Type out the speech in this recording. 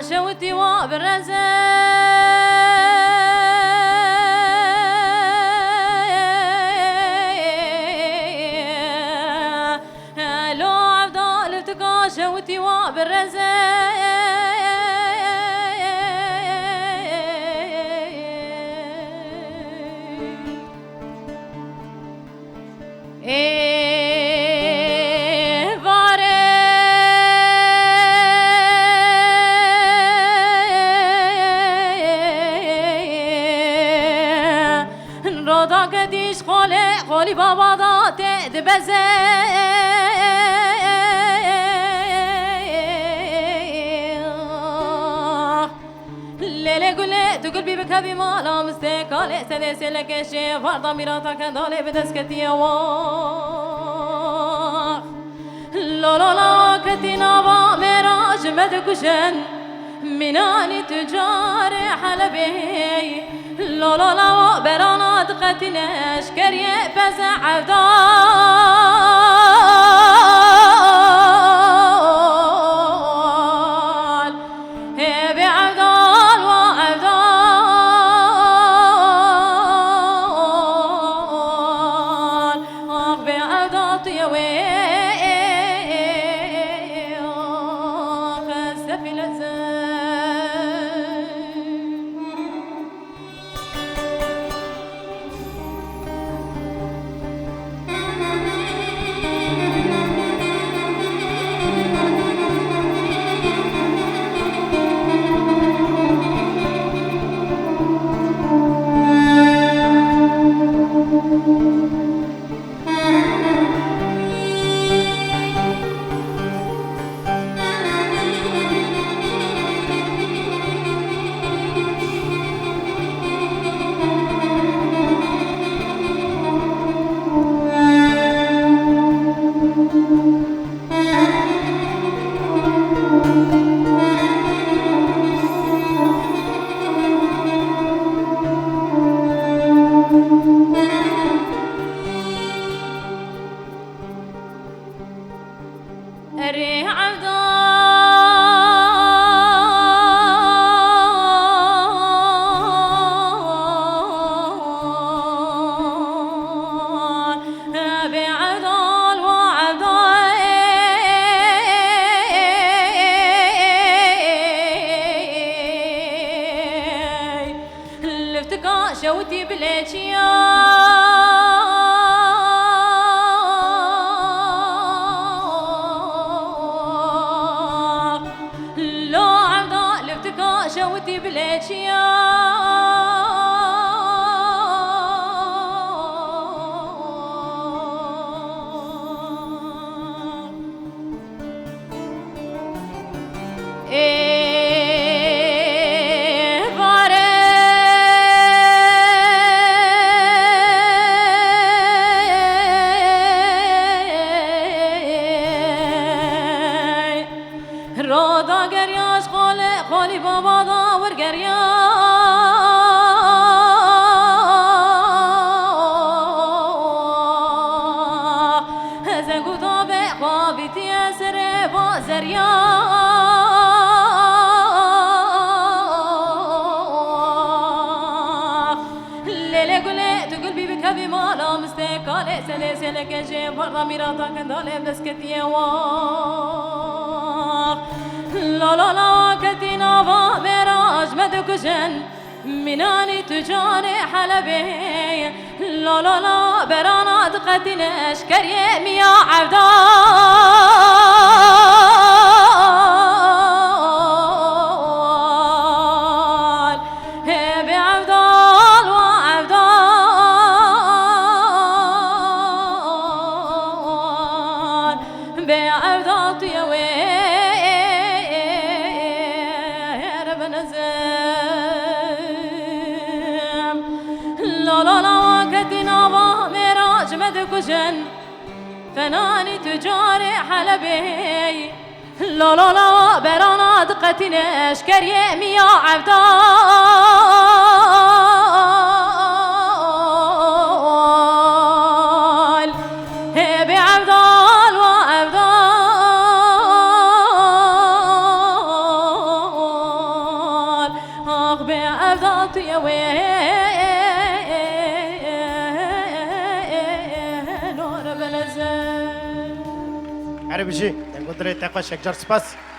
شوتي وبالرزق لو عبدال التقى شوتي وبالرزق قديش خولي بابا ضاعت دبزة ليلة قلت قلبي بكبي مالا مستقالي سدسي لك الشيء فرضا ميراتك دالي بدسكتي واخ لا كتنا با مراج مدكشن مناني تجار حلبي لا برانات قتناش كريه فزع عبدال هبي عبدال وعبدال أخبي عبدال طيوي خسفي لزان شوتي بليتيا لو عبدا لفتكا شوتي بليتيا روضا قرياش خولي بابا داور قرياش هزا قطابي خوابتي أسري بازرياش ليلة قلت قلبي بكبي مالا مستقالي سلسلك الجيب فرضا ميراتك دالي بدسكتي واخ لا كتنا با مراج مدكشن مناني تجاري حلبي لا برانات قتناش كريم يا عبدال هبي عبدال وعبدال بعبدال طيوي لا دكوشن فناني تجاري حلبي لا لا لا برانا دقتنا اشكر يمي يا عبدال هبي عبدال وعبدال اخ بعبدال يا عربي جي قدرت تقوى شكجر سباس